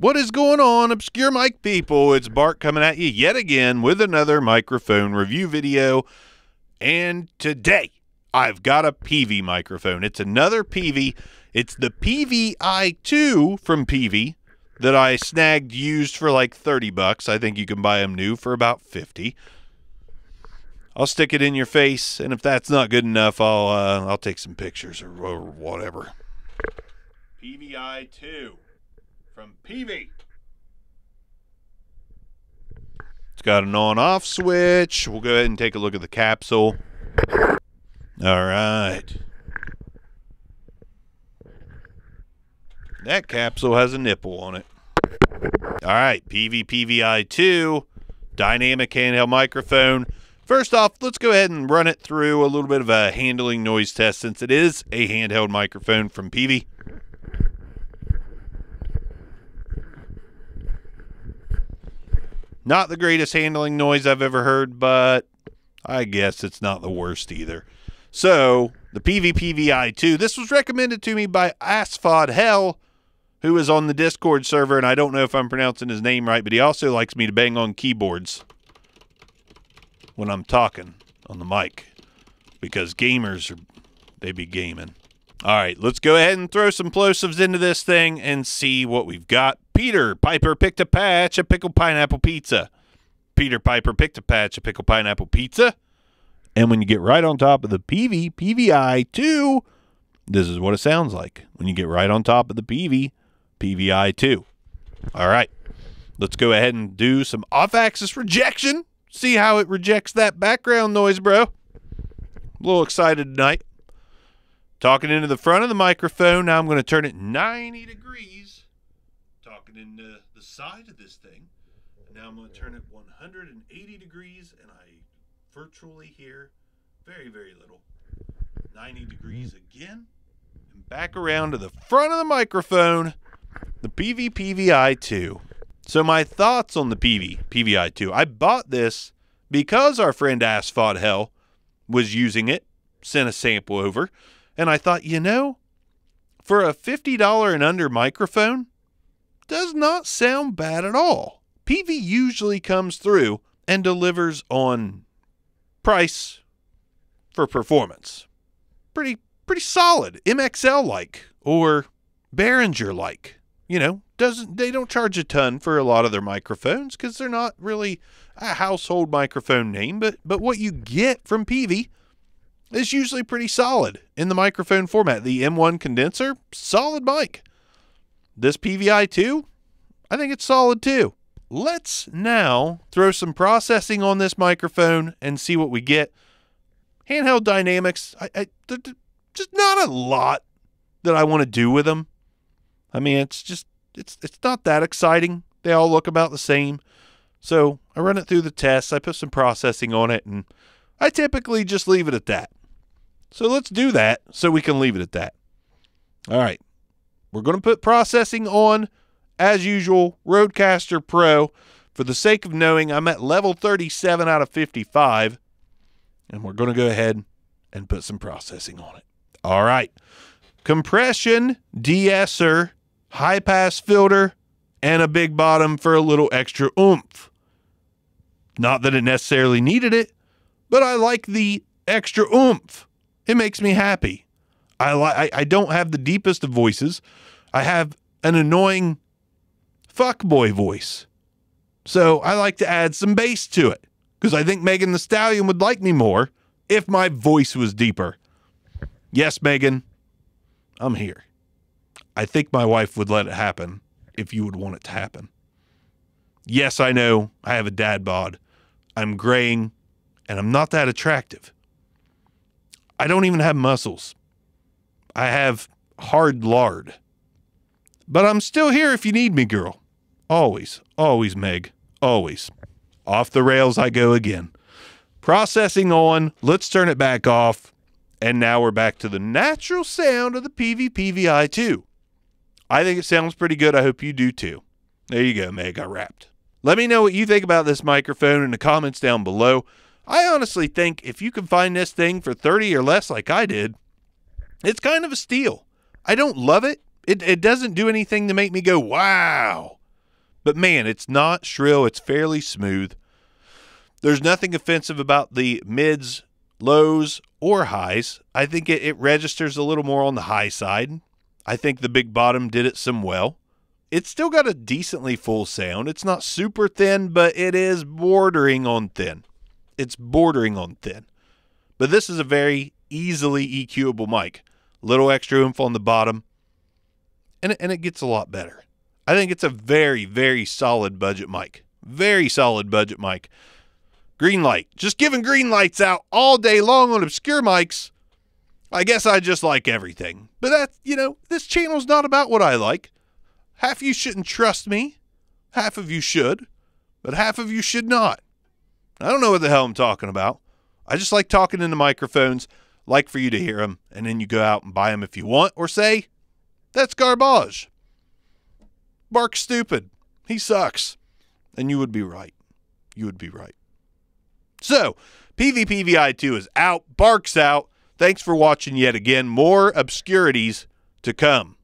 What is going on, obscure mic people? It's Bart coming at you yet again with another microphone review video. And today, I've got a Peavey microphone. It's another Peavey. It's the PVi2 from Peavey that I snagged used for like 30 bucks. I think you can buy them new for about 50. I'll stick it in your face, and if that's not good enough, I'll take some pictures or whatever. PVi2 from Peavey. It's got an on-off switch. We'll go ahead and take a look at the capsule. All right. That capsule has a nipple on it. All right, Peavey PVi2 dynamic handheld microphone. First off, let's go ahead and run it through a little bit of a handling noise test since it is a handheld microphone from Peavey. Not the greatest handling noise I've ever heard, but I guess it's not the worst either. So, the Peavey PVi2, this was recommended to me by Hell, who is on the Discord server, and I don't know if I'm pronouncing his name right, but he also likes me to bang on keyboards when I'm talking on the mic, because gamers, they be gaming. All right, let's go ahead and throw some plosives into this thing and see what we've got. Peter Piper picked a patch of pickled pineapple pizza. Peter Piper picked a patch of pickled pineapple pizza. And when you get right on top of the Peavey PVi2, this is what it sounds like when you get right on top of the Peavey PVi2. All right, let's go ahead and do some off-axis rejection. See how it rejects that background noise, bro. A little excited tonight. Talking into the front of the microphone. Now I'm going to turn it 90 degrees. Talking into the side of this thing. And now I'm going to turn it 180 degrees, and I virtually hear very, very little. 90 degrees again. And back around to the front of the microphone. The Peavey PVi2. So my thoughts on the Peavey PVi2. I bought this because our friend Hell was using it. Sent a sample over. And I thought, you know, for a $50 and under microphone, does not sound bad at all. Peavey usually comes through and delivers on price for performance. Pretty solid, MXL-like or Behringer-like. You know, they don't charge a ton for a lot of their microphones because they're not really a household microphone name. But what you get from Peavey is usually pretty solid in the microphone format. The M1 condenser, solid mic. This PVi2, I think it's solid too. Let's now throw some processing on this microphone and see what we get. Handheld dynamics, there's just not a lot that I want to do with them. I mean, it's not that exciting. They all look about the same. So I run it through the tests. I put some processing on it, and I typically just leave it at that. So let's do that so we can leave it at that. All right. We're going to put processing on, as usual, Rodecaster Pro. For the sake of knowing, I'm at level 37 out of 55. And we're going to go ahead and put some processing on it. All right. Compression, de-esser, high-pass filter, and a big bottom for a little extra oomph. Not that it necessarily needed it, but I like the extra oomph. It makes me happy. I don't have the deepest of voices. I have an annoying fuckboy voice. So I like to add some bass to it because I think Megan Thee Stallion would like me more if my voice was deeper. Yes, Megan, I'm here. I think my wife would let it happen if you would want it to happen. Yes, I know I have a dad bod. I'm graying and I'm not that attractive. I don't even have muscles. I have hard lard. But I'm still here if you need me, girl. Always, always, Meg. Always. Off the rails I go again. Processing on. Let's turn it back off. And now we're back to the natural sound of the Peavey PVi2. I think it sounds pretty good. I hope you do too. There you go, Meg. I rapped. Let me know what you think about this microphone in the comments down below. I honestly think if you can find this thing for 30 or less like I did, it's kind of a steal. I don't love it. It doesn't do anything to make me go, wow. But man, it's not shrill. It's fairly smooth. There's nothing offensive about the mids, lows, or highs. I think it registers a little more on the high side. I think the big bottom did it some well. It's still got a decently full sound. It's not super thin, but it is bordering on thin. It's bordering on thin. But this is a very easily EQable mic. Little extra oomph on the bottom, and it gets a lot better. I think it's a very, very solid budget mic. Very solid budget mic. Green light. Just giving green lights out all day long on obscure mics. I guess I just like everything. But that's, this channel's not about what I like. Half of you shouldn't trust me. Half of you should. But half of you should not. I don't know what the hell I'm talking about. I just like talking into microphones. Like for you to hear them. And then you go out and buy them if you want. Or say, that's garbage. Bark's stupid. He sucks. And you would be right. You would be right. So, Peavey PVi2 is out. Bark's out. Thanks for watching yet again. More obscurities to come.